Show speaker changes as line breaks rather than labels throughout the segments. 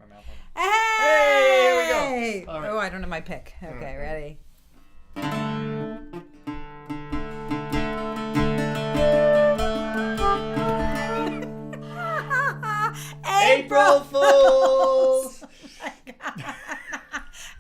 my mouth on.
Hey!
Here we go. All right.
Oh, I don't know my pick. Okay, ready?
April Fools!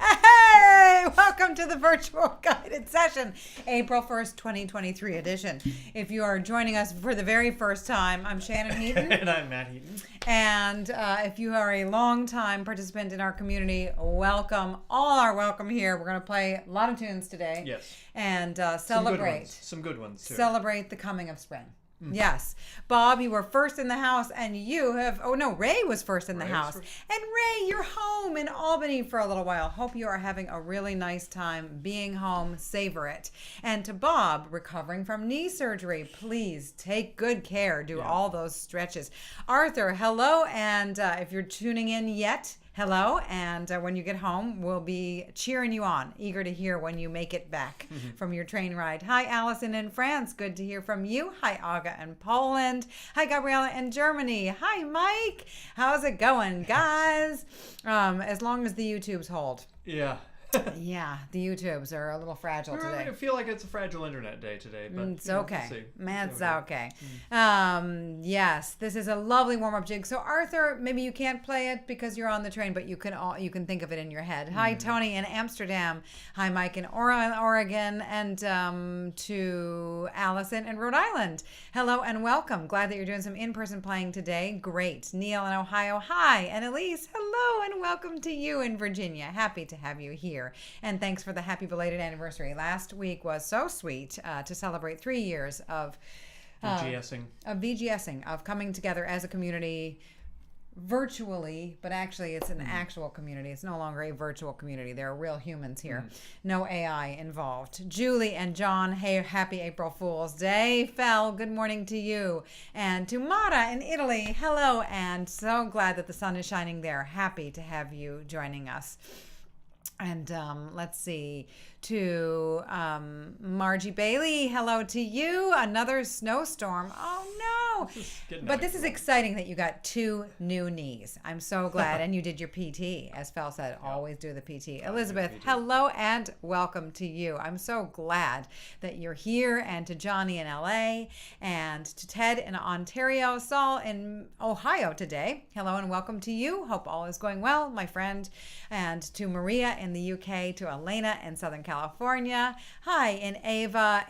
Hey! Welcome to the virtual guided session, April 1st, 2023 edition. If you are joining us for the very first time, I'm Shannon Heaton.
And I'm Matt Heaton.
And if you are a long-time participant in our community, welcome. All are welcome here. We're going to play a lot of tunes today.
Yes.
And celebrate.
Some good ones, too.
Celebrate the coming of spring. Yes. Bob, you were first in the house, and you have... Oh, no, Ray was first in the house. And Ray, you're home in Albany for a little while. Hope you are having a really nice time being home. Savor it. And to Bob, recovering from knee surgery, please take good care. Do all those stretches. Arthur, hello. And if you're tuning in yet... Hello, and when you get home, we'll be cheering you on, eager to hear when you make it back from your train ride. Hi, Allison in France. Good to hear from you. Hi, Aga in Poland. Hi, Gabriella in Germany. Hi, Mike. How's it going, guys? As long as the YouTubes hold.
Yeah.
Yeah, the YouTubes are a little fragile today.
I feel like it's a fragile internet day today, but
it's okay.
We'll see.
It's okay. Yes, this is a lovely warm-up jig. So Arthur, maybe you can't play it because you're on the train, but you can think of it in your head. Hi, Tony in Amsterdam. Hi, Mike in Oregon, and to Allison in Rhode Island. Hello and welcome. Glad that you're doing some in-person playing today. Great. Neil in Ohio. Hi, and Elise. Hello and welcome to you in Virginia. Happy to have you here. And thanks for the happy belated anniversary. Last week was so sweet to celebrate 3 years of VGSing, of coming together as a community virtually, but actually it's an actual community. It's no longer a virtual community. There are real humans here. No AI involved. Julie and John, hey, happy April Fool's Day. Fel, good morning to you. And to Mara in Italy, hello, and so glad that the sun is shining there. Happy to have you joining us. And let's see, to Margie Bailey, hello to you. Another snowstorm. Oh, no. But this is exciting that you got 2 new knees. I'm so glad. And you did your PT, as Fel said, always do the PT. Elizabeth, hello and welcome to you. I'm so glad that you're here. And to Johnny in LA, and to Ted in Ontario, Saul in Ohio today. Hello and welcome to you. Hope all is going well, my friend. And to Maria in the UK, to Elena in Southern California. Hi, in Ava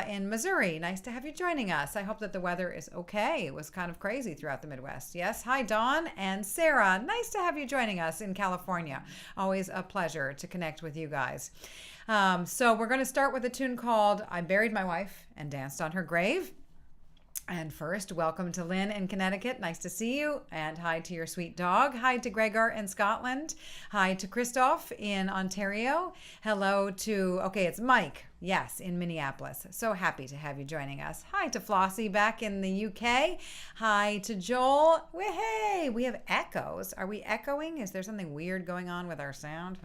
in Missouri. Nice to have you joining us. I hope that the weather is okay. It was kind of crazy throughout the Midwest. Yes. Hi, Dawn and Sarah. Nice to have you joining us in California. Always a pleasure to connect with you guys. So we're going to start with a tune called I Buried My Wife and Danced on Her Grave. And first, welcome to Lynn in Connecticut. Nice to see you. And hi to your sweet dog. Hi to Gregor in Scotland. Hi to Christoph in Ontario. Hello to, it's Mike. Yes, in Minneapolis. So happy to have you joining us. Hi to Flossie back in the UK. Hi to Joel. Hey, we have echoes. Are we echoing? Is there something weird going on with our sound?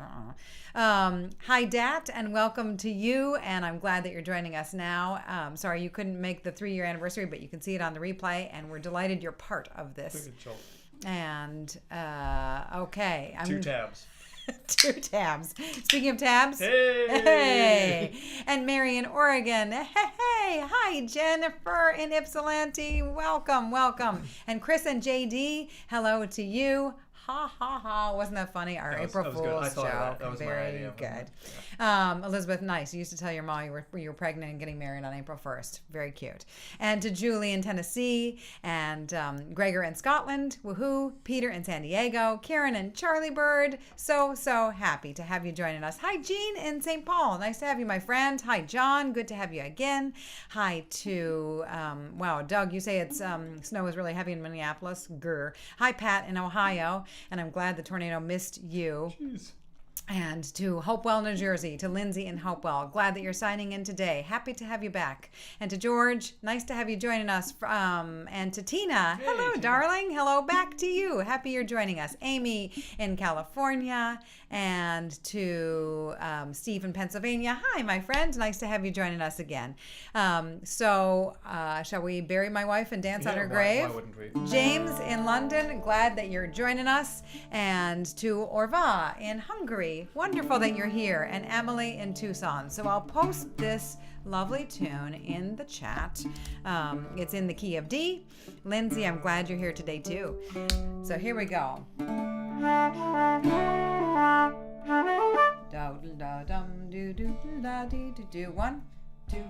Hi, Dat, and welcome to you. And I'm glad that you're joining us now. Sorry you couldn't make the 3-year anniversary, but you can see it on the replay, and we're delighted you're part of this. And, okay.
2 tabs.
2 tabs. Speaking of tabs.
Hey.
And Mary in Oregon. Hey. Hi, Jennifer in Ypsilanti. Welcome. And Chris and JD, hello to you. Ha. Wasn't that funny? Our April Fool's joke.
That was
very good. Yeah. Elizabeth, nice. You used to tell your mom you were pregnant and getting married on April 1st. Very cute. And to Julie in Tennessee, and Gregor in Scotland. Woohoo. Peter in San Diego. Karen and Charlie Bird. So happy to have you joining us. Hi, Jean in St. Paul. Nice to have you, my friend. Hi, John. Good to have you again. Hi to, Doug, you say it's snow is really heavy in Minneapolis. Grr. Hi, Pat in Ohio. And I'm glad the tornado missed you.
Jeez.
And to Hopewell, New Jersey, to Lindsay in Hopewell, glad that you're signing in today. Happy to have you back. And to George, nice to have you joining us. And to Tina, hello,
Tina.
darling. Hello, back to you. Happy you're joining us. Amy in California. And to Steve in Pennsylvania. Hi, my friend. Nice to have you joining us again. So shall we bury my wife and dance on her grave?
Why wouldn't we?
James in London, glad that you're joining us. And to Orva in Hungary, wonderful that you're here. And Emily in Tucson. So I'll post this lovely tune in the chat. It's in the key of D. Lindsay, I'm glad you're here today too. So here we go. Da da dum do do da dee do do. 1, 2.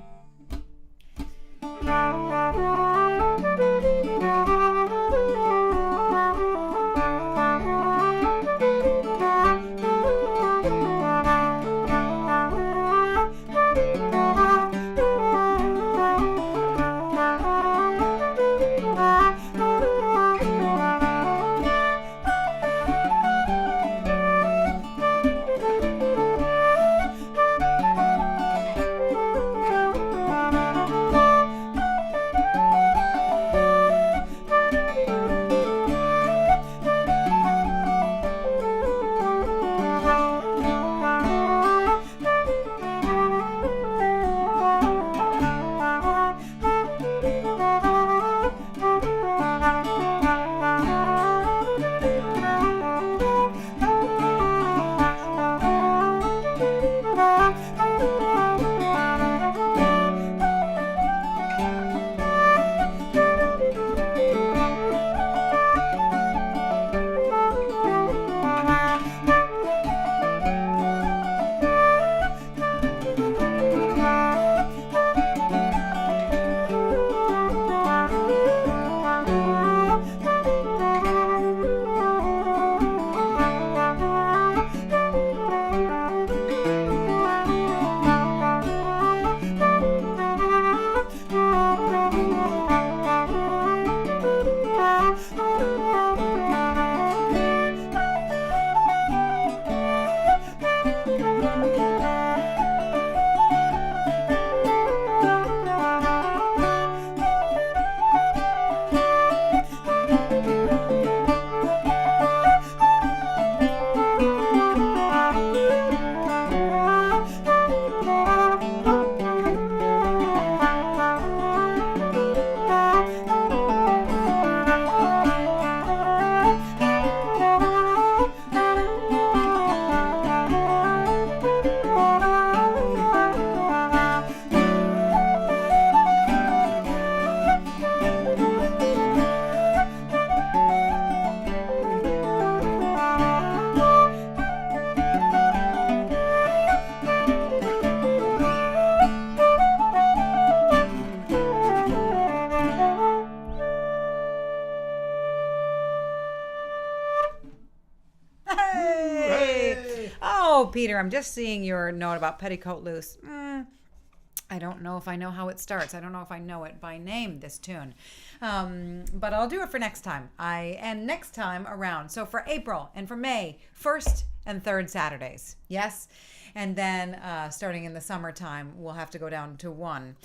Peter, I'm just seeing your note about Petticoat Loose. I don't know if I know how it starts. I don't know if I know it by name, this tune. But I'll do it for next time. And next time around. So for April and for May, 1st and 3rd Saturdays. Yes? And then starting in the summertime, we'll have to go down to 1.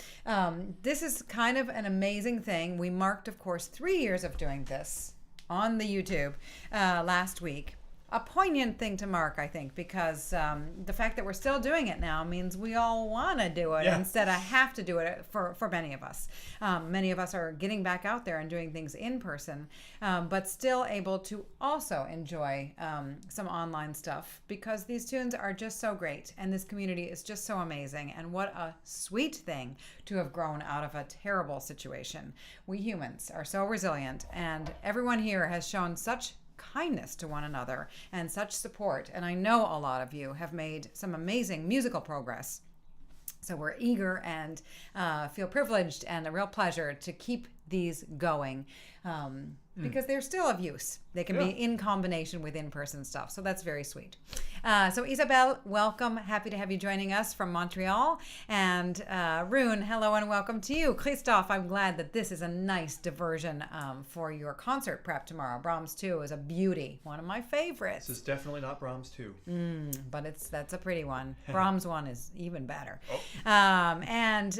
This is kind of an amazing thing. We marked, of course, 3 years of doing this on the YouTube last week. A poignant thing to mark, I think, because the fact that we're still doing it now means we all want to do it instead of have to do it for many of us. Many of us are getting back out there and doing things in person, but still able to also enjoy some online stuff because these tunes are just so great and this community is just so amazing. And what a sweet thing to have grown out of a terrible situation. We humans are so resilient, and everyone here has shown such kindness to one another and such support. And I know a lot of you have made some amazing musical progress. So we're eager and feel privileged and a real pleasure to keep these going. because they're still of use. They can be in combination with in-person stuff. So that's very sweet. So Isabel, welcome. Happy to have you joining us from Montreal. And Rune, hello and welcome to you. Christophe, I'm glad that this is a nice diversion for your concert prep tomorrow. Brahms 2 is a beauty. One of my favorites.
This is definitely not Brahms 2.
But that's a pretty one. Brahms 1 is even better.
Oh.
And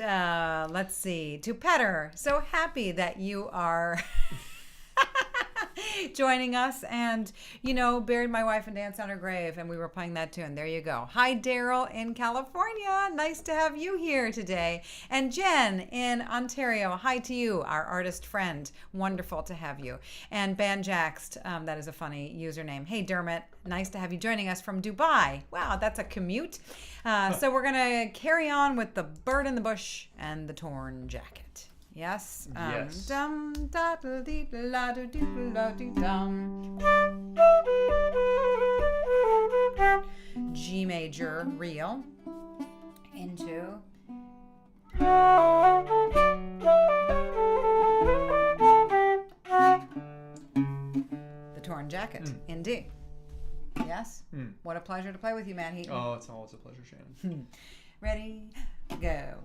let's see. To Petter, so happy that you are joining us, and buried my wife and danced on her grave, and we were playing that tune. There you go. Hi Daryl in California, nice to have you here today. And Jen in Ontario, hi to you, our artist friend, wonderful to have you. And Banjaxed, that is a funny username. Hey Dermot, nice to have you joining us from Dubai. Wow, that's a commute. So we're gonna carry on with the bird in the bush and the torn jacket. Yes.
Yes.
Dum da da dee la do doo la do dum. G major real into the torn jacket in D. Yes. What a pleasure to play with you, Matt Heaton.
Oh, it's always a pleasure, Shannon.
Ready, go.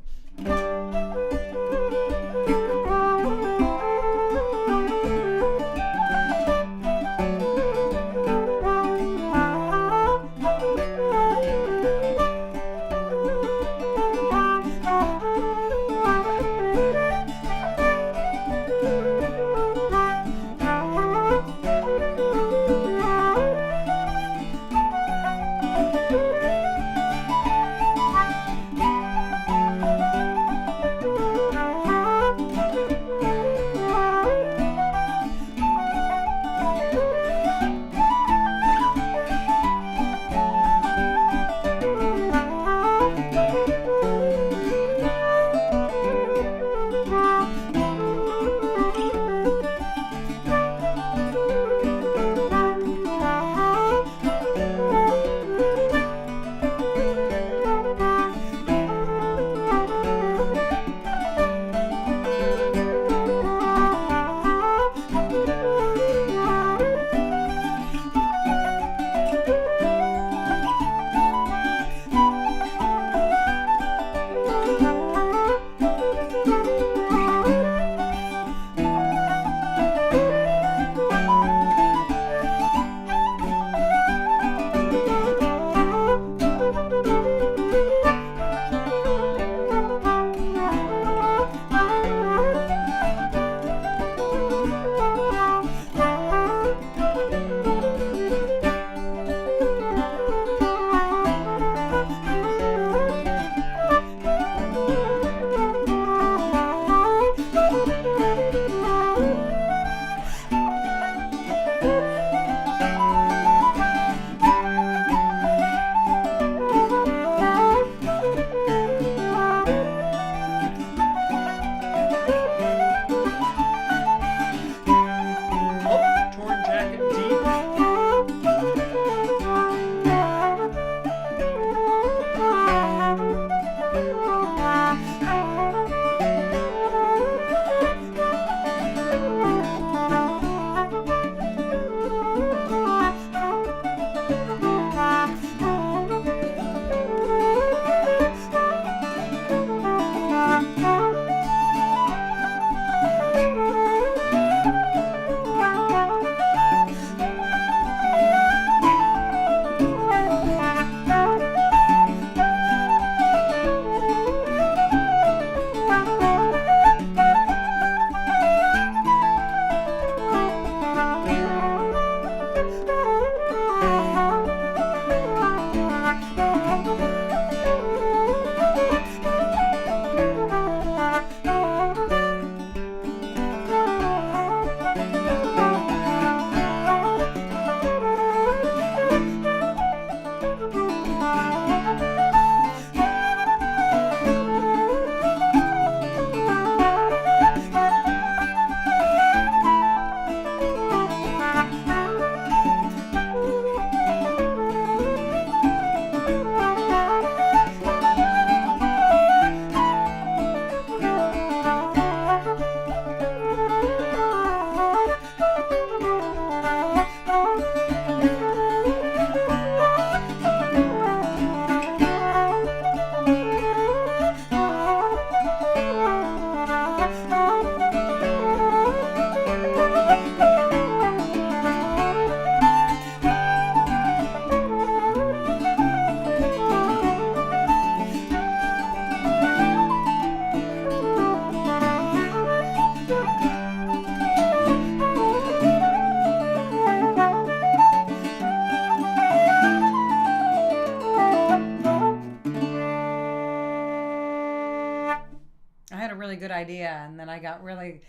idea, and then I got really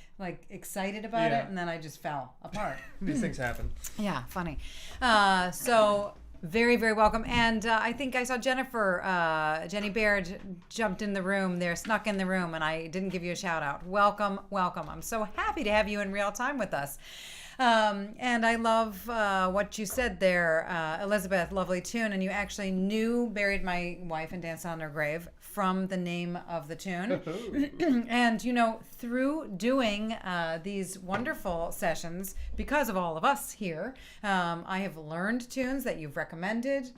excited about it, and then I just fell apart.
These things happen.
Yeah, funny. So very, very welcome. And I think I saw Jenny Baird jumped in the room there, snuck in the room, and I didn't give you a shout out. Welcome, welcome. I'm so happy to have you in real time with us. And I love what you said there, Elizabeth, lovely tune. And you actually buried my wife and danced on her grave from the name of the tune. And, through doing these wonderful sessions, because of all of us here, I have learned tunes that you've recommended.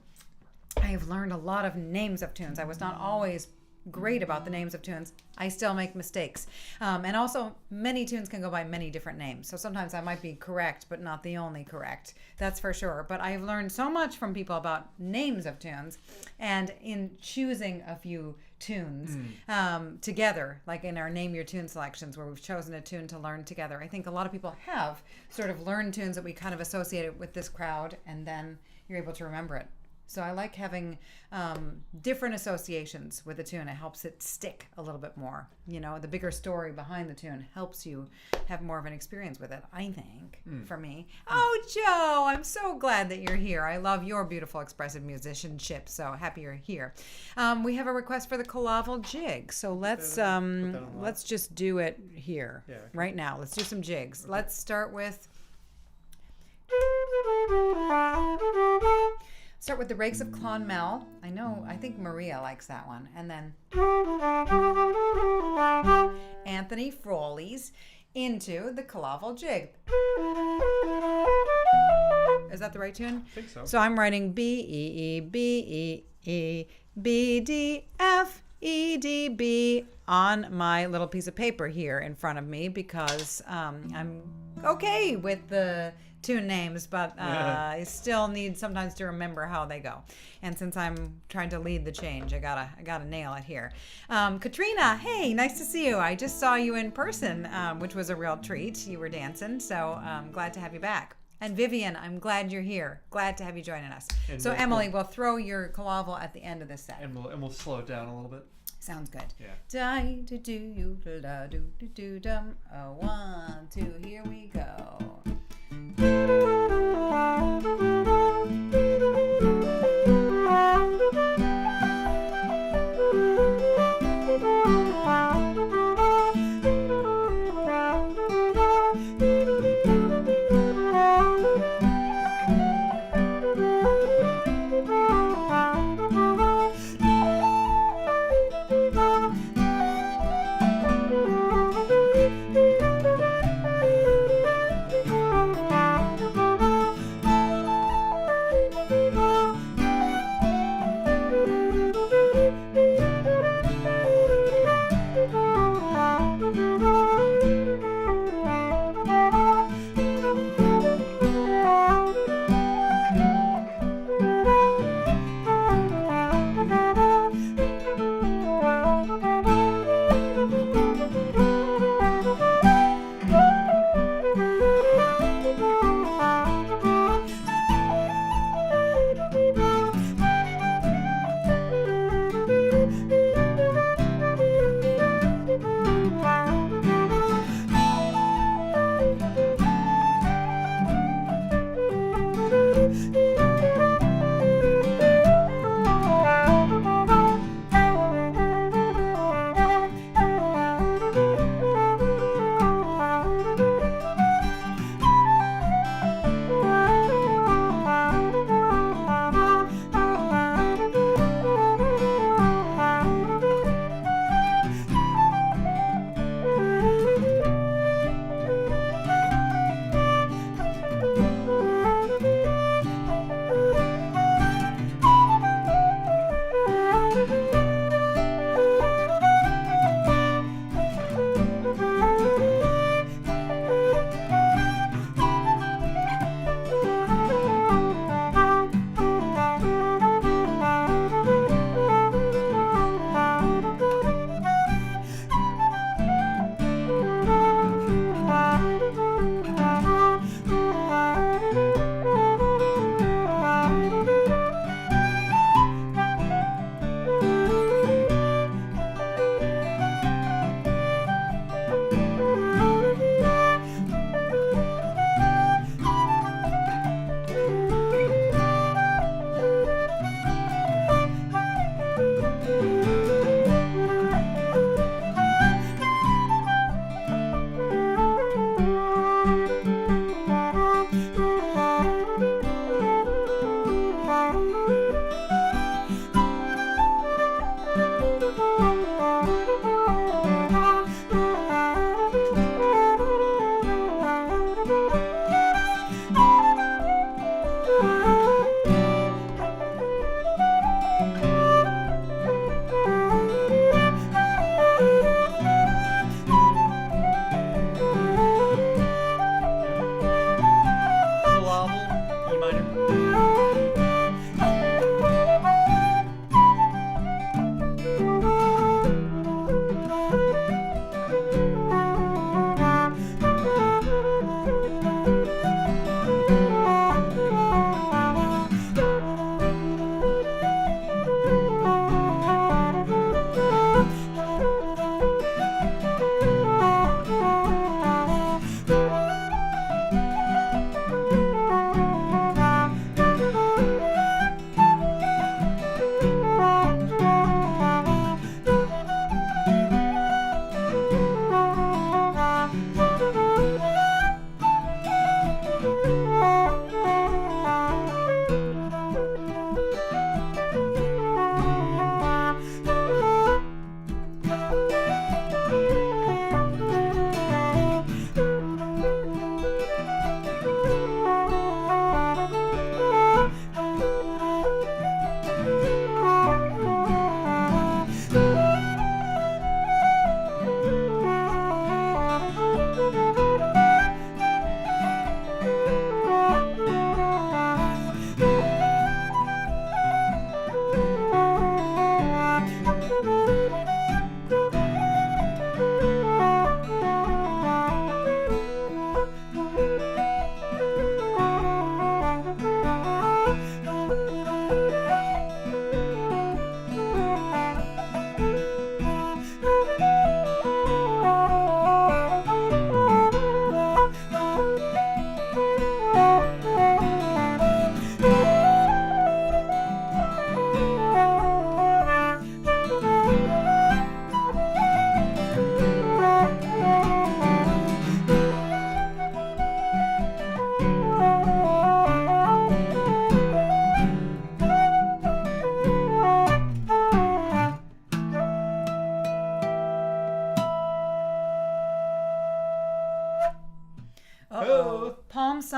I have learned a lot of names of tunes. I was not always great about the names of tunes. I still make mistakes. And also, many tunes can go by many different names. So sometimes I might be correct, but not the only correct. That's for sure. But I've learned so much from people about names of tunes. And in choosing a few tunes together, like in our Name Your Tune selections where we've chosen a tune to learn together, I think a lot of people have sort of learned tunes that we kind of associated with this crowd, and then you're able to remember it. So I like having different associations with a tune. It helps it stick a little bit more. The bigger story behind the tune helps you have more of an experience with it, I think, for me. Oh, Joe, I'm so glad that you're here. I love your beautiful expressive musicianship, so happy you're here. We have a request for the Killavil Jigs, so let's just do it here, right now. Let's do some jigs. Okay. Let's start with... Start with the Rakes of Clonmel. I think Maria likes that one. And then Anthony Frawley's into the Killavil Jig. Is that the right tune?
I think so.
So I'm writing B, E, E, B, E, E, B, D, F, E, D, B on my little piece of paper here in front of me because I'm okay with the tune names, but I still need sometimes to remember how they go. And since I'm trying to lead the change, I gotta nail it here. Katrina, hey, nice to see you. I just saw you in person, which was a real treat. You were dancing, so glad to have you back. And Vivian, I'm glad you're here. Glad to have you joining us. And so Emily, we'll throw your Killavil at the end of this set.
And we'll slow it down a little bit.
Sounds good.
Yeah.
Die do do you da do do do dum. 1, 2, here we go.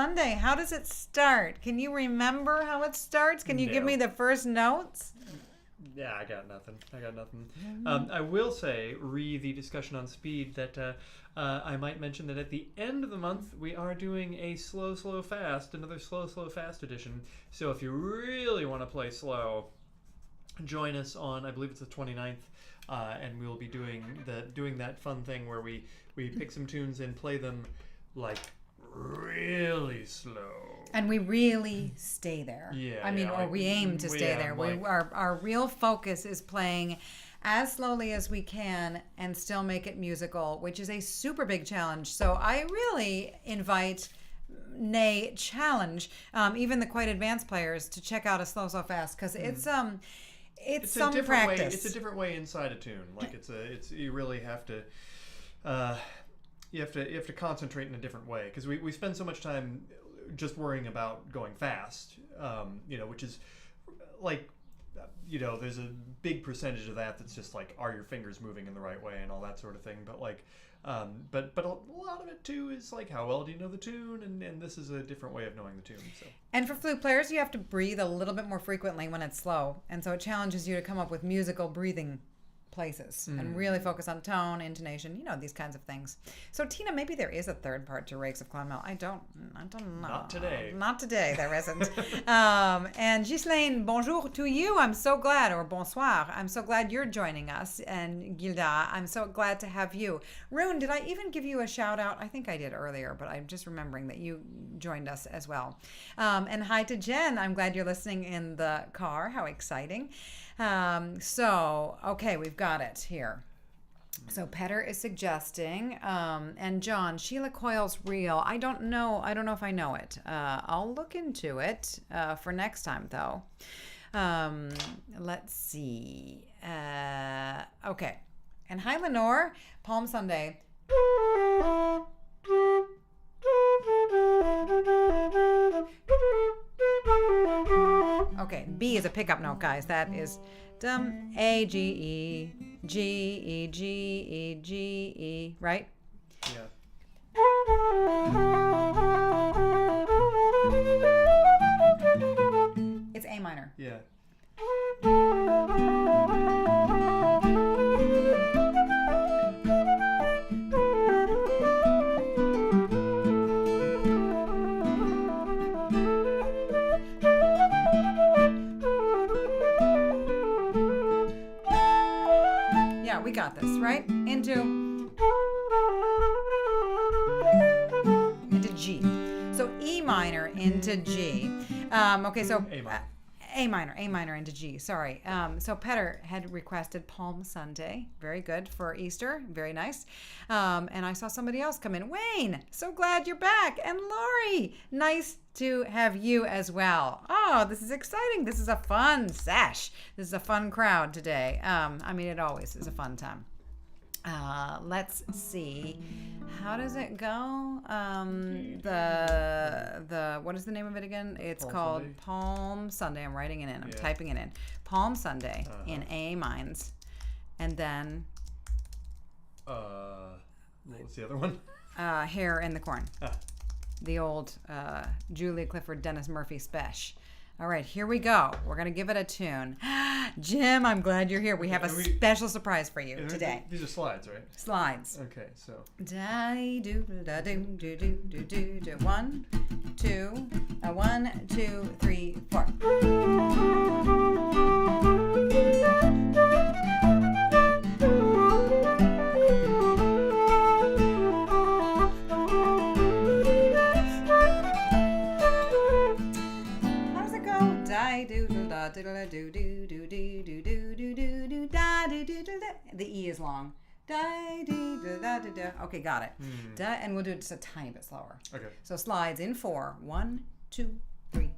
Sunday. How does it start? Can you remember how it starts? Can you give me the first notes?
Yeah, I got nothing. I will say, the discussion on speed, that I might mention that at the end of the month, we are doing a slow, fast, another slow, fast edition. So if you really want to play slow, join us on, I believe it's the 29th, and we'll be doing that fun thing where we pick some tunes and play them like really slow.
And we really stay there. We aim to stay there. Our real focus is playing as slowly as we can and still make it musical, which is a super big challenge. So I really invite, challenge, even the quite advanced players to check out a slow, fast, because it's some practice.
It's a different way inside a tune. Like you really have to. You have to concentrate in a different way, because we spend so much time just worrying about going fast, which is like, there's a big percentage of that's just like, are your fingers moving in the right way and all that sort of thing. But like, but a lot of it too is like, how well do you know the tune? And this is a different way of knowing the tune. So. And
for flute players, you have to breathe a little bit more frequently when it's slow, and so it challenges you to come up with musical breathing places and really focus on tone, intonation, these kinds of things. So Tina, maybe there is a third part to Rakes of Clonmel. I don't know.
Not today.
Not today, there isn't. And Ghislaine, bonjour to you. I'm so glad, or bonsoir. I'm so glad you're joining us. And Gilda, I'm so glad to have you. Rune, did I even give you a shout out? I think I did earlier, but I'm just remembering that you joined us as well. And hi to Jen. I'm glad you're listening in the car. How exciting. Okay, we've got it here. So Petter is suggesting, and John, Sheila Coyle's Reel. I don't know if I know it. I'll look into it for next time, though. Let's see. Okay. And hi, Lenore. Palm Sunday. Okay, B is a pickup note, guys. That is dum, A, G, E, G, E, G, E, G, E, right?
Yeah.
It's A minor.
Yeah.
We got this, right? Into G. So E minor into G. Okay, so A minor into G. Sorry. So Petter had requested Palm Sunday. Very good for Easter. Very nice. And I saw somebody else come in. Wayne, so glad you're back. And Lori, nice to have you as well. Oh, this is exciting. This is a fun sesh. This is a fun crowd today. It always is a fun time. Let's see. How does it go? What is the name of it again? It's called Sunday. Palm Sunday. I'm writing it in. I'm typing it in. Palm Sunday in A mines. And then
what was the other one?
Hare in the Corn. The old Julia Clifford, Dennis Murphy spesh. All right, here we go. We're going to give it a tune. Jim, I'm glad you're here. We have a special surprise for you today.
These are slides, right?
Slides.
Okay, so.
Da-do-da-do-do-do-do-do. 1, 2, 1, 2, 3, 4. The E is long. Okay, got it. And we'll do it just a tiny bit slower.
Okay.
So slides in 4. 1, 2, 3.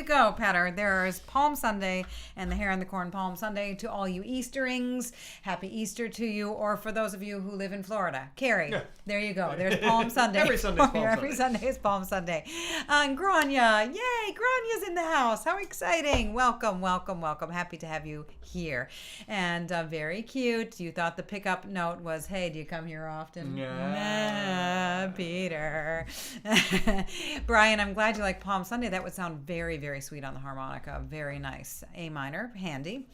go, Patter. There's Palm Sunday and the Hare and the Corn Palm Sunday to all you Easterings. Happy Easter to you, or for those of you who live in Florida. Carrie, there you go. There's Palm Sunday.
Every Sunday's Palm Sunday.
Every Sunday is Palm Sunday. And Grania, yay, Grania's in the house. How exciting. Welcome, welcome, welcome. Happy to have you here. And very cute. You thought the pickup note was, hey, do you come here often?
Yeah.
Nah, Peter. Brian, I'm glad you like Palm Sunday. That would sound very, very sweet on the harmonica. Very nice. A minor, handy.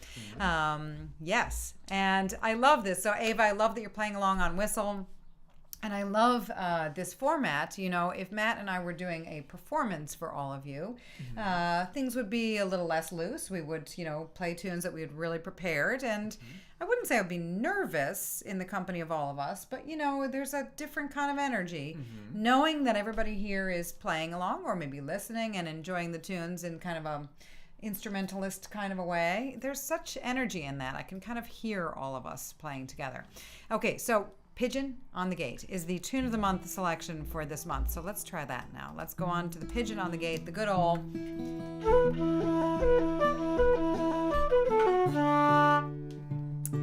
Yes. And I love this. So Ava, I love that you're playing along on whistle. And I love this format. You know, if Matt and I were doing a performance for all of you, things would be a little less loose. We would, you know, play tunes that we had really prepared. And I wouldn't say I'd be nervous in the company of all of us, but, you know, there's a different kind of energy. Knowing that everybody here is playing along or maybe listening and enjoying the tunes in kind of a instrumentalist kind of a way. There's such energy in that. I can kind of hear all of us playing together. Okay, so Pigeon on the Gate is the Tune of the Month selection for this month. So let's try that now. Let's go on to the Pigeon on the Gate, the good old.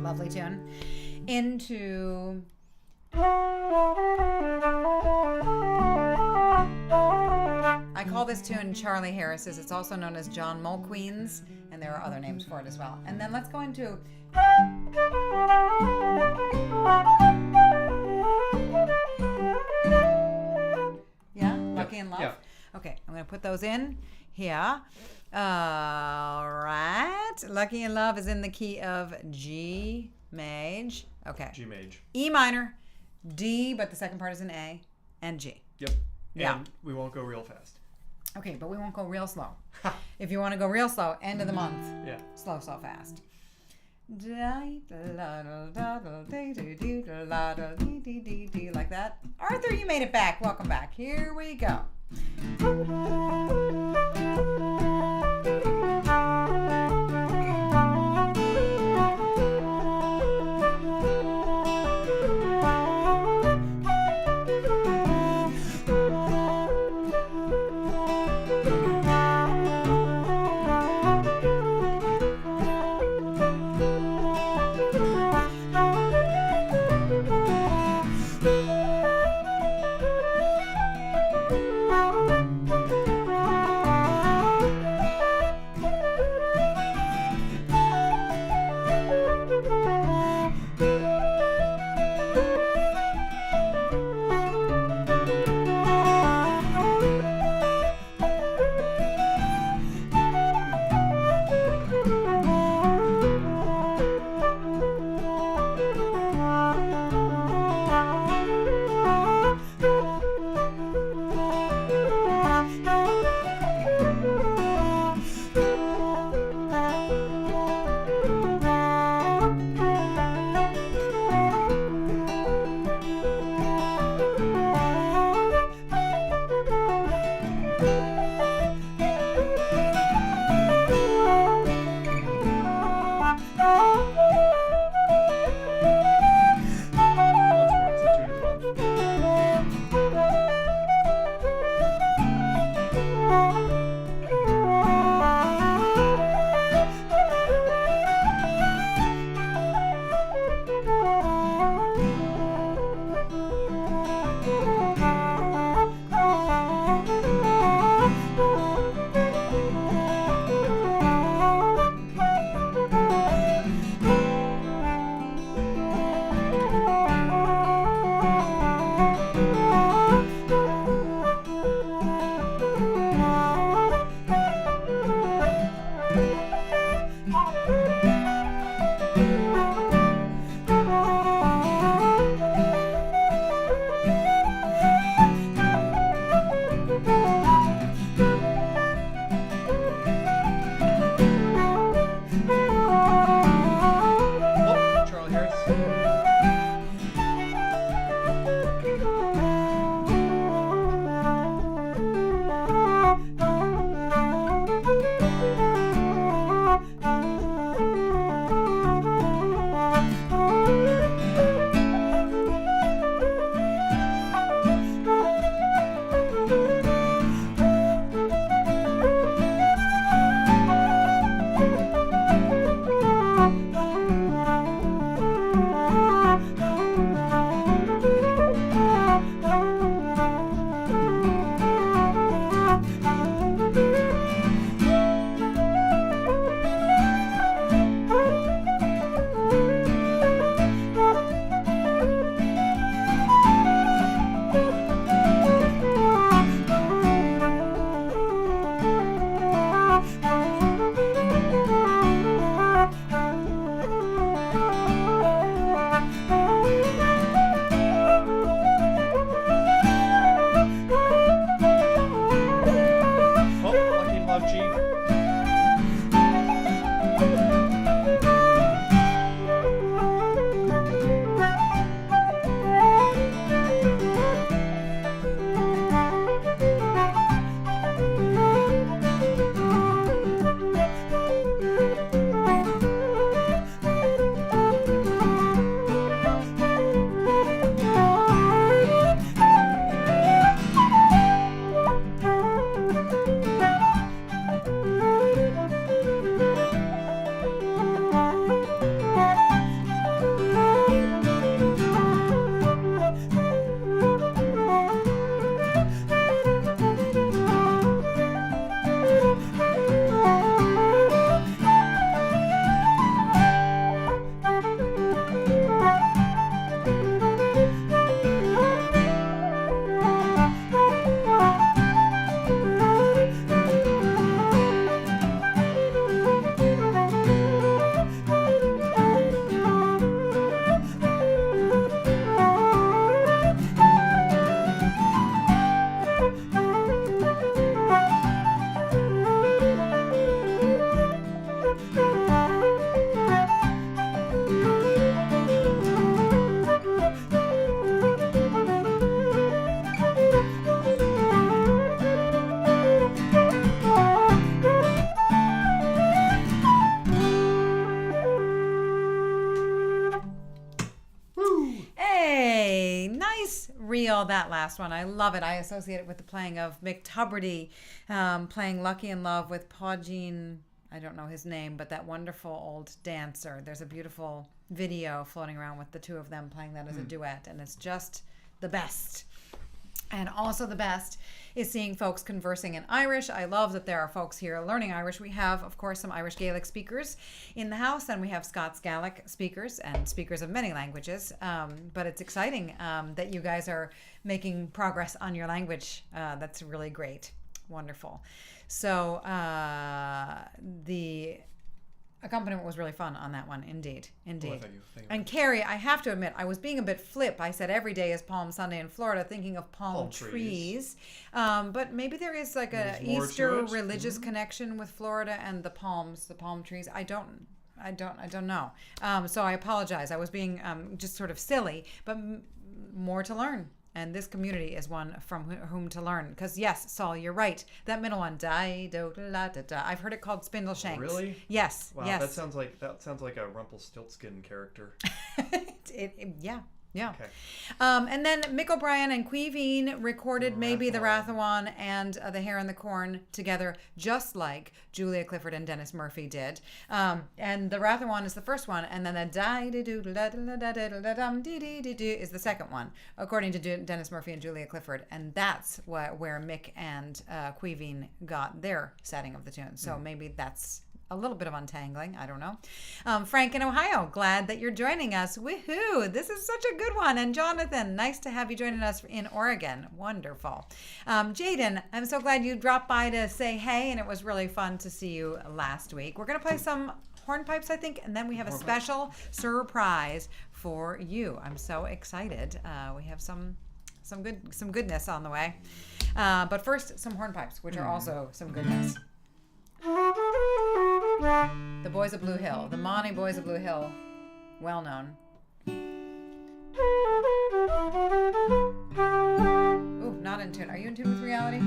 Lovely tune. Into. I call this tune Charlie Harris's. It's also known as John Mulqueen's, and there are other names for it as well. And then let's go into. Yeah, Lucky in Love. Yeah. Okay, I'm going to put those in here. All right. Lucky in Love is in the key of G maj. Okay.
G maj.
E minor, D, but the second part is an A, and G.
Yep. And we won't go real fast.
Okay, but we won't go real slow. If you want to go real slow, end of the month.
Yeah.
Slow, fast. Like that. Arthur, you made it back. Welcome back. Here we go. nice reel, that last one. I love it. I associate it with the playing of Mick Tubridy, playing Lucky in Love with Pigeon. I don't know his name, but that wonderful old dancer. There's a beautiful video floating around with the two of them playing that as a duet, and it's just the best. And also the best is seeing folks conversing in Irish. I love that there are folks here learning Irish. We have, of course, some Irish Gaelic speakers in the house, and we have Scots Gaelic speakers and speakers of many languages. But it's exciting that you guys are making progress on your language. That's really great. Wonderful. So the accompaniment was really fun on that one. Indeed.
Well, thank you.
And Carrie, I have to admit, I was being a bit flip. I said every day is Palm Sunday in Florida, thinking of palm trees. But maybe there is like a Easter religious connection with Florida and the palm trees. I don't know. So I apologize. I was being just sort of silly, but more to learn. And this community is one from whom to learn. Because yes, Saul, you're right. That middle one, da-do-la-da-da. I've heard it called Spindleshanks.
Really?
Yes.
Wow,
yes.
that sounds like a Rumpelstiltskin character.
Yeah.
Okay.
And then Mick O'Brien and Queeveen recorded maybe the Rathawan and the Hare and the Corn together, just like Julia Clifford and Dennis Murphy did. And the Rathawan is the first one, and then the da-dee-doo-da-da-da-da-da-dum-dee-dee-dee-doo is the second one, according to Dennis Murphy and Julia Clifford. And that's where Mick and Queeveen got their setting of the tune. So maybe that's a little bit of untangling. I don't know. Frank in Ohio, glad that you're joining us. Woohoo! This is such a good one. And Jonathan, nice to have you joining us in Oregon. Wonderful. Jaden, I'm so glad you dropped by to say hey, and it was really fun to see you last week. We're going to play some hornpipes, I think, and then we have a special surprise for you. I'm so excited. We have some goodness on the way. But first, some hornpipes, which are also some goodness. The Boys of Bluehill, the Monty Boys of Bluehill, well known. Ooh, not in tune. Are you in tune with reality?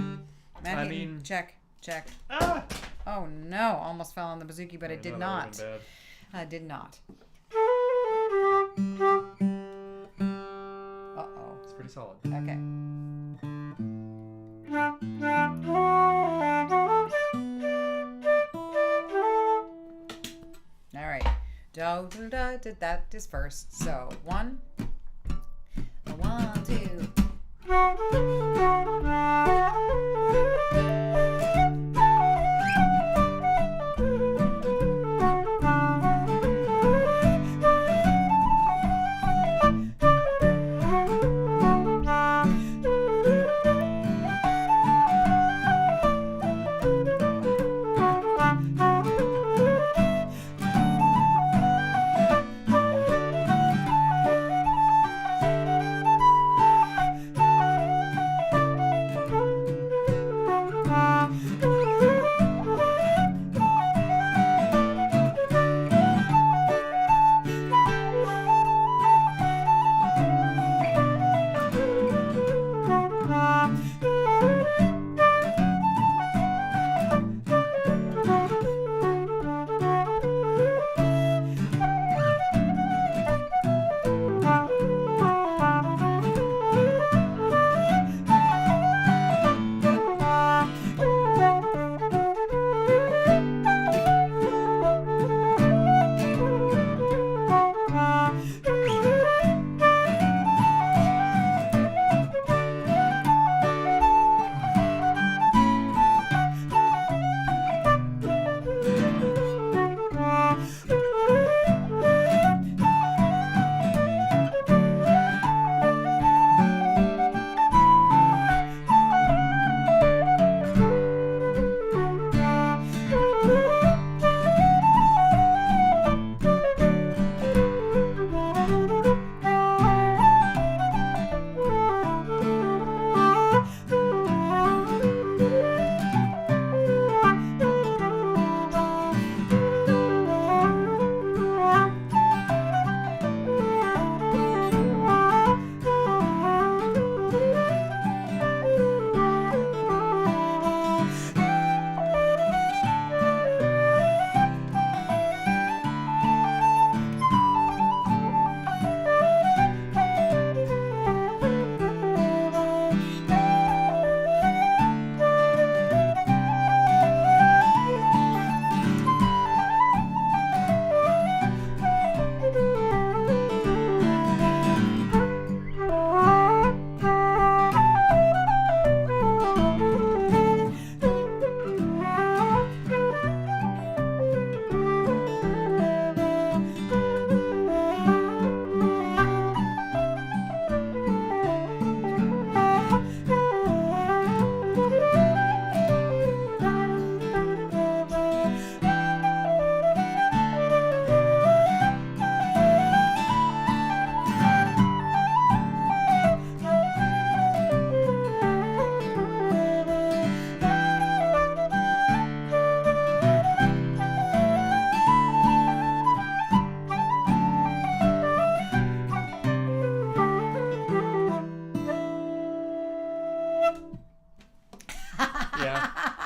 Matt Heaton, check.
Ah!
Oh no, almost fell on the bouzouki, but it did not. Did not. Uh-oh.
It's pretty solid.
Okay. All right. That is first. So 1, 2.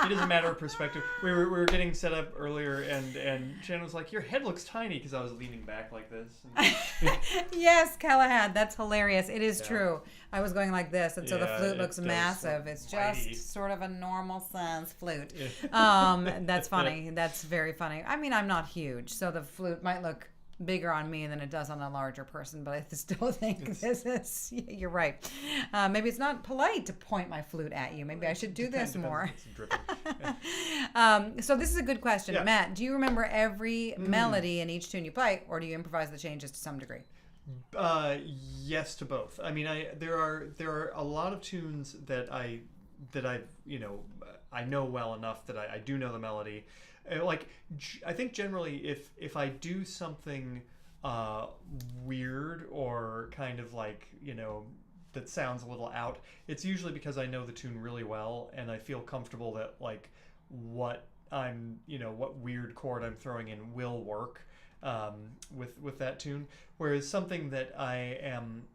doesn't matter of perspective. We were getting set up earlier, and Shannon was like, "Your head looks tiny," because I was leaning back like this.
Yes, Callahan, that's hilarious. It is true. I was going like this, and so the flute looks massive. It's
mighty.
just sort of a normal size flute. That's funny. That's very funny. I mean, I'm not huge, so the flute might look bigger on me than it does on a larger person, but I still think this is, you're right. Maybe it's not polite to point my flute at you. Maybe I should do this more. So this is a good question.
Yeah.
Matt, do you remember every melody in each tune you play, or do you improvise the changes to some degree?
Yes to both. I mean, there are a lot of tunes that I know well enough that I do know the melody. Like, I think generally if I do something weird or kind of like, that sounds a little out, it's usually because I know the tune really well and I feel comfortable that like what weird chord I'm throwing in will work with that tune. Whereas something that I am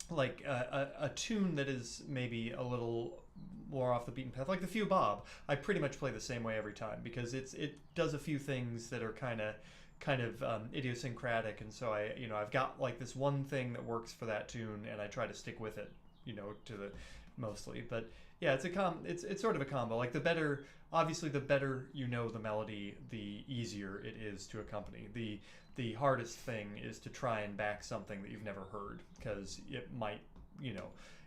like a tune that is maybe a little more off the beaten path, like the Few Bob, I pretty much play the same way every time because it does a few things that are kind of idiosyncratic, and so I've got like this one thing that works for that tune, and I try to stick with it, to the mostly. But yeah, it's sort of a combo. Like the better you know the melody, the easier it is to accompany. The hardest thing is to try and back something that you've never heard, because it might,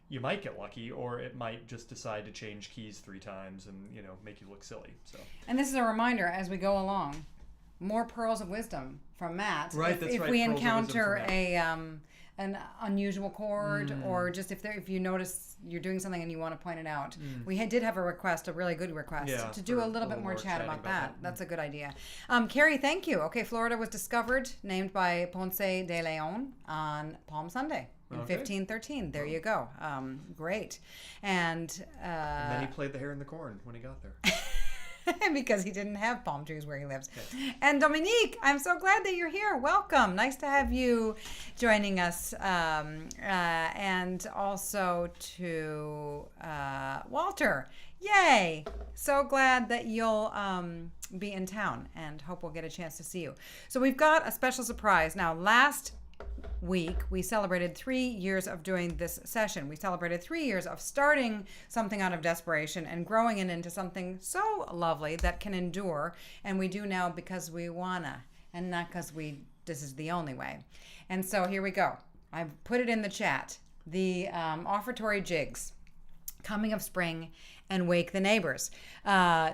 you might get lucky, or it might just decide to change keys 3 times and make you look silly. So. And
this is a reminder as we go along. More pearls of wisdom from Matt.
Right, that's
if
right.
we encounter an unusual chord, or just if you notice you're doing something and you want to point it out. We did have a really good request to do a little bit more chat about that. That's a good idea. Carrie, thank you. Okay, Florida was discovered, named by Ponce de Leon on Palm Sunday. In 1513. There you go. Great. And
then he played the Hare in the Corn when he got there.
because he didn't have palm trees where he lives. Okay. And Dominique, I'm so glad that you're here. Welcome. Nice to have you joining us. And also to Walter. Yay. So glad that you'll be in town, and hope we'll get a chance to see you. So we've got a special surprise. Now, last week we celebrated 3 years of doing this session. We celebrated 3 years of starting something out of desperation and growing it into something so lovely that can endure, and we do now because we wanna, and not because this is the only way. And so here we go. I put it in the chat. The Offertory Jigs, Coming of Spring and Wake the Neighbors.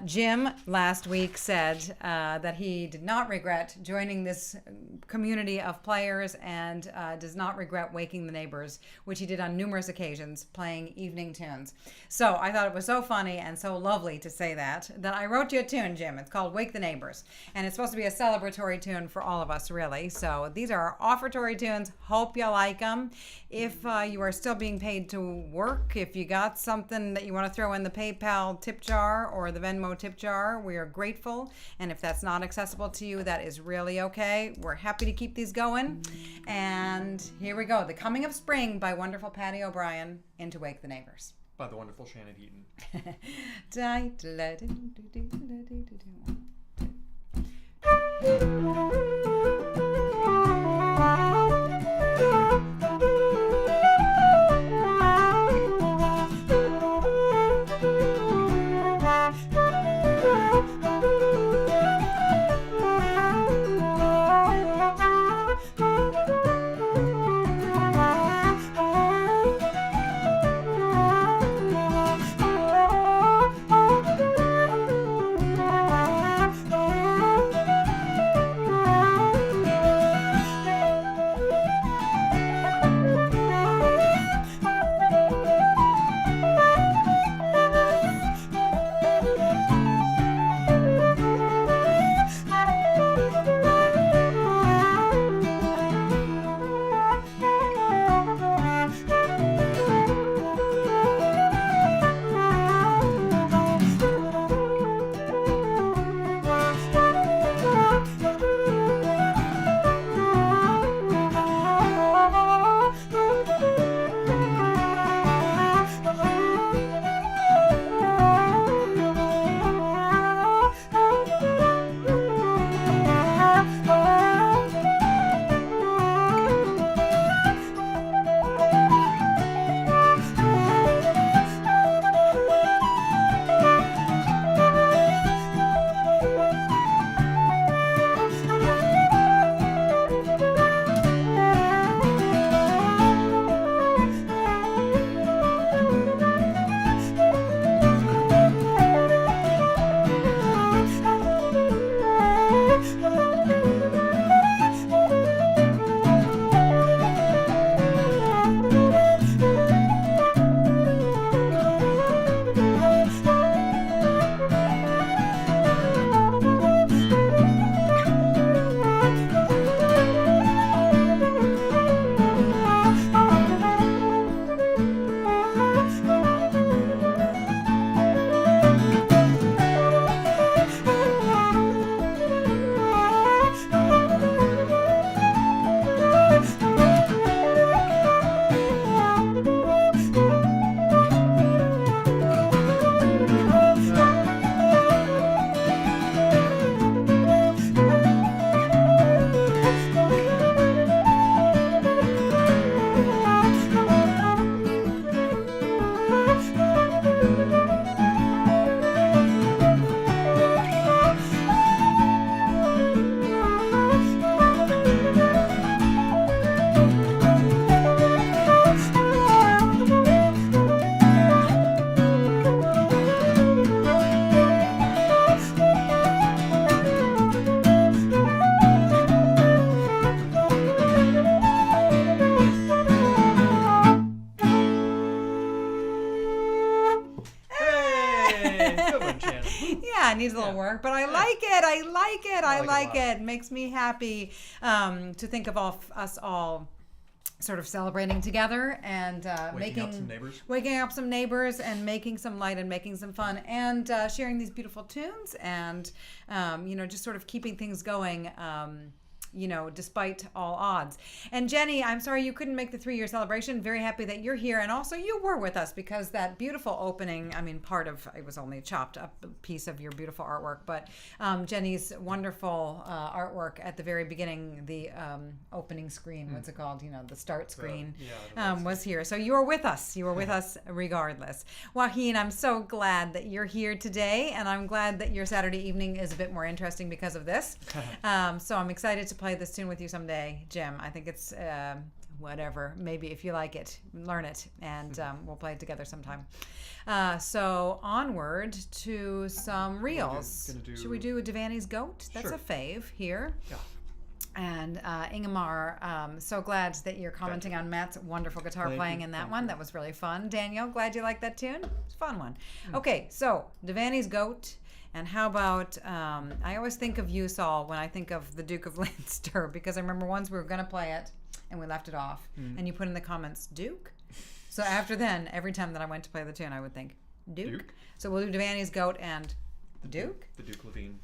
Jim last week said that he did not regret joining this community of players, and does not regret waking the neighbors, which he did on numerous occasions, playing evening tunes. So I thought it was so funny and so lovely to say that I wrote you a tune, Jim. It's called Wake the Neighbors, and it's supposed to be a celebratory tune for all of us, really. So these are our offertory tunes. Hope you like them. If you are still being paid to work, if you got something that you want to throw in the PayPal tip jar or the Venmo tip jar, we are grateful. And if that's not accessible to you, that is really okay. We're happy to keep these going. And here we go. The Coming of Spring by wonderful Patty O'Brien into Wake the Neighbors.
By the wonderful Shannon Heaton. Yay! Good one, Shannon.
Yeah, it needs a little work, but I like it. I like it. I like it. Makes me happy to think of us all sort of celebrating together and waking up some neighbors and making some light and making some fun and sharing these beautiful tunes and just sort of keeping things going. Despite all odds. And Jenny, I'm sorry you couldn't make the 3-year celebration. Very happy that you're here. And also you were with us because that beautiful opening, it was only a chopped up piece of your beautiful artwork, but Jenny's wonderful artwork at the very beginning, the opening screen, what's it called? The start screen was here. So you were with us. You were with us regardless. Joaquin, I'm so glad that you're here today. And I'm glad that your Saturday evening is a bit more interesting because of this. So I'm excited to play this tune with you someday, Jim. I think it's whatever. Maybe if you like it, learn it, and we'll play it together sometime. So onward to some reels. Should we do a Devanney's Goat? That's a fave here. Yeah. And Ingemar, so glad that you're commenting on Matt's wonderful guitar playing in that one. That was really fun. Daniel, glad you liked that tune. It's a fun one. Okay, so Devanney's Goat. And how about, I always think of you, Saul, when I think of the Duke of Leinster, because I remember once we were going to play it, and we left it off, and you put in the comments, Duke? So after then, every time that I went to play the tune, I would think, Duke? So we'll do Devanney's Goat and Duke?
The Duke Levine.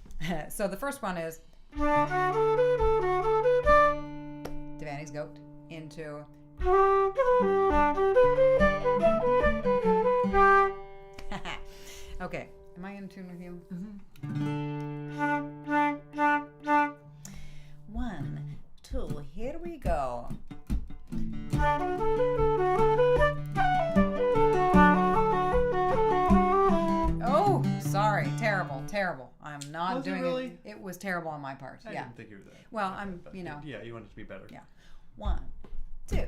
So the first one is Devanney's Goat into... Okay. Am I in tune with you? Mm-hmm. 1, 2, here we go. Oh, sorry. Terrible. I'm not doing it. Really? It was terrible on my part.
I didn't think you were that.
Well,
Yeah, you want it to be better.
Yeah. 1, 2.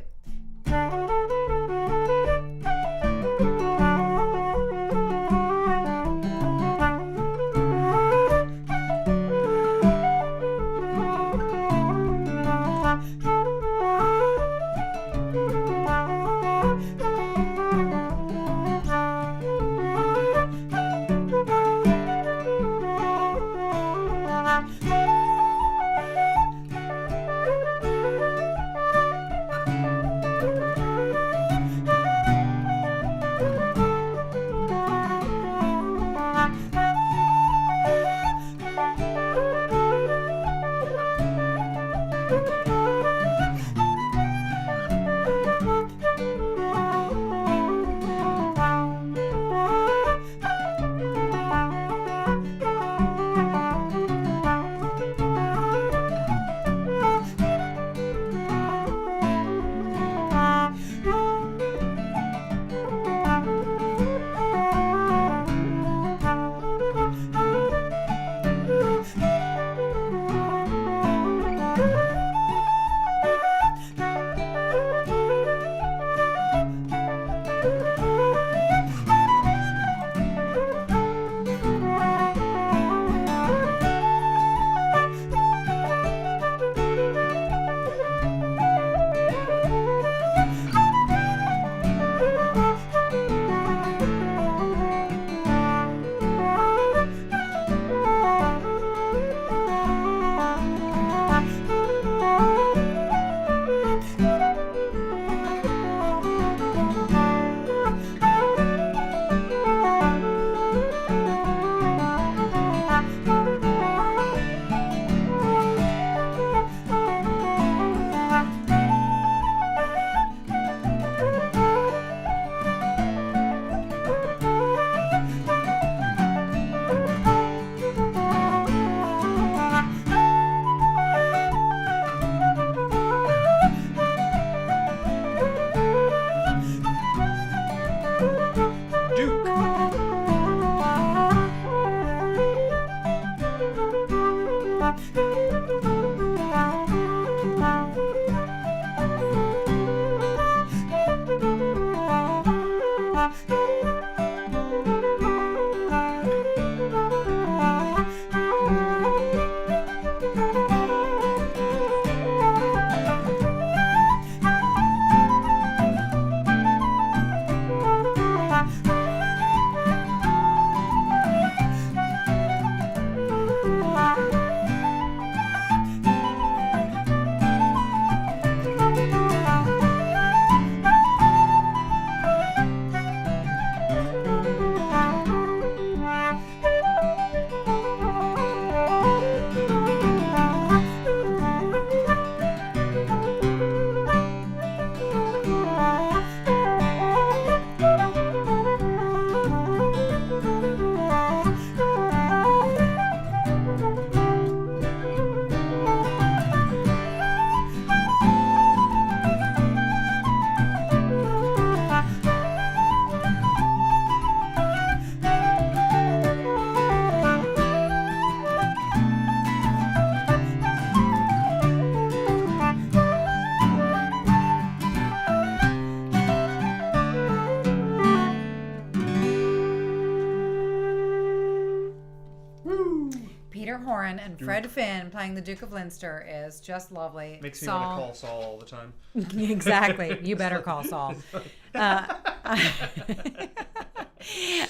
Warren and Fred Finn playing the Duke of Leinster is just lovely.
Makes me want to call Saul all the time.
Exactly. You better call Saul.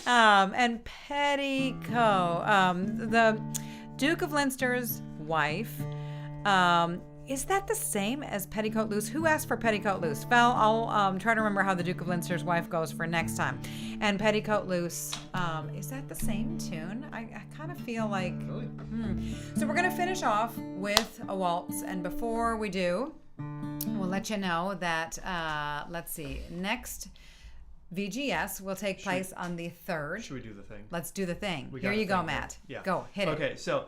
And Petticoat, the Duke of Leinster's wife. Is that the same as Petticoat Loose? Who asked for Petticoat Loose? Val, I'll try to remember how the Duke of Leinster's wife goes for next time. And Petticoat Loose, is that the same tune? I kind of feel like...
Really?
So we're going to finish off with a waltz. And before we do, we'll let you know that, let's see, next VGS will take place on the 3rd.
Should we do the thing?
Let's do the thing.
We
Here
got
you
a
go,
thing,
Matt.
yeah.
Go, hit it.
Okay, so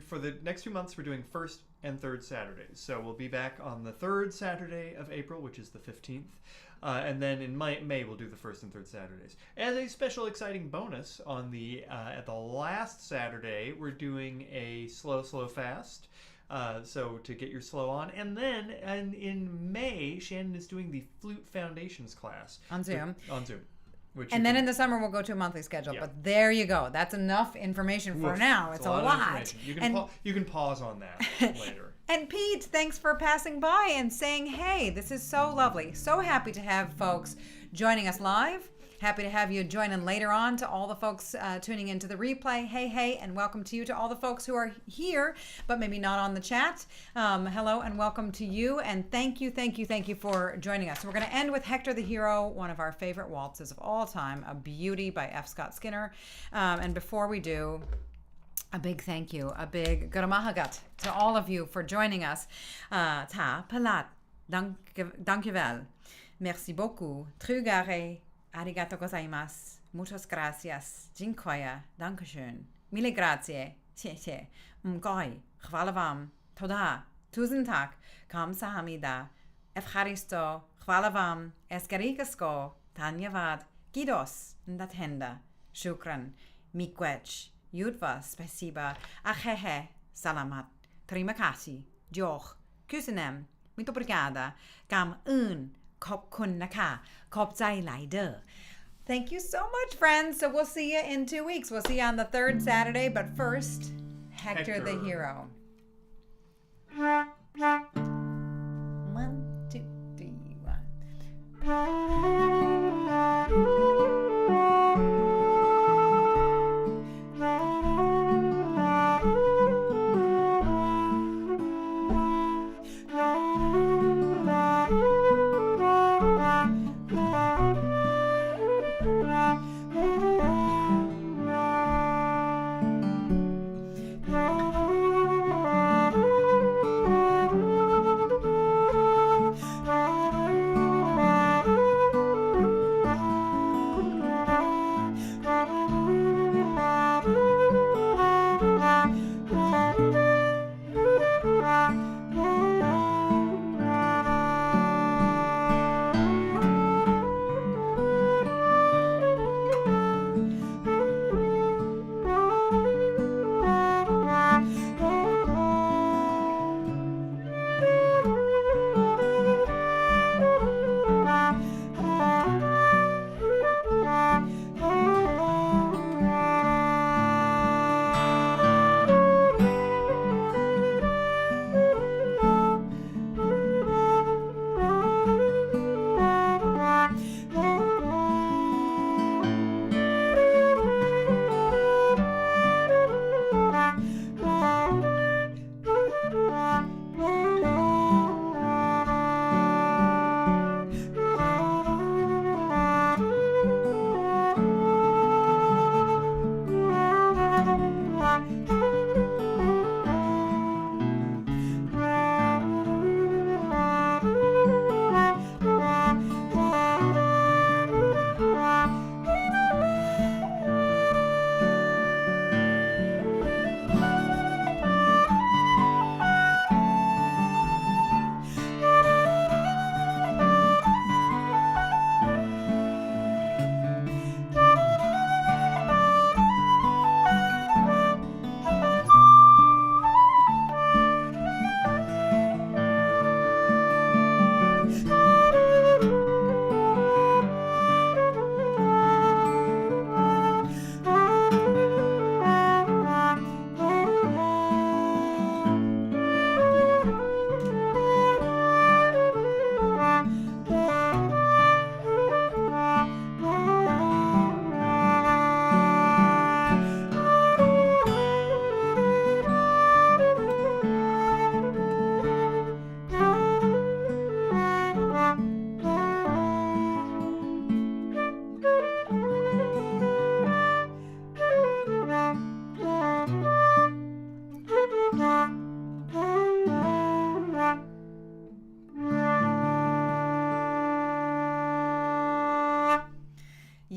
for the next 2 months, we're doing first and third Saturdays. So we'll be back on the 3rd Saturday of April, which is the 15th. And then in May, we'll do the first and third Saturdays. As a special exciting bonus, on the at the last Saturday, we're doing a slow fast. So to get your slow on. And then in May, Shannon is doing the Flute Foundations class.
On Zoom.
On Zoom.
And then in the summer, we'll go to a monthly schedule. Yeah. But there you go. That's enough information for now. It's a lot.
You can pause on that later.
And Pete, thanks for passing by and saying, hey, this is so lovely. So happy to have folks joining us live. Happy to have you join in later on. To all the folks tuning into the replay, hey, and welcome to you. To all the folks who are here, but maybe not on the chat, hello and welcome to you. And thank you for joining us. So we're going to end with Hector the Hero, one of our favorite waltzes of all time, a beauty by F. Scott Skinner. And before we do, a big thank you, a big guramahagat to all of you for joining us. Ta palat, dankjewel, merci beaucoup, trugare. Arigato gozaimasu. Muchas gracias. Dziękuję. Dankeschön. Mille grazie. Ciecie. Mgoi. Chwala wam. Toda. Tusen tak. Kamsahamnida. Evcharisto. Chwala wam. Eskarikasko. Tanyavad. Gidos. Ndatenda. Shukran. Mikwech. Yudva. Spasiba. Achehe. Salamat. Terima kasih. Joch. Kusenem. Muito obrigada. Kam un. ขอบคุณนะคะ ขอบใจหลายเด้อ Thank you so much, friends. So we'll see you in 2 weeks. We'll see you on the 3rd Saturday. But first, Hector the Hero. 1, 2, 3, 1.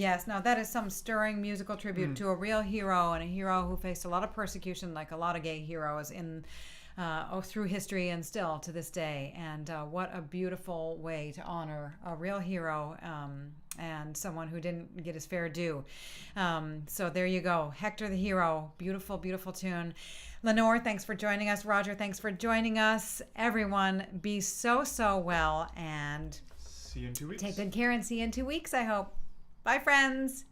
Yes, no, that is some stirring musical tribute to a real hero, and a hero who faced a lot of persecution, like a lot of gay heroes in through history and still to this day. And what a beautiful way to honor a real hero and someone who didn't get his fair due. So there you go, Hector the Hero. Beautiful, beautiful tune. Lenore, thanks for joining us. Roger, thanks for joining us. Everyone, be so well, and
see you in 2 weeks.
Take good care, and see you in 2 weeks, I hope. Bye, friends.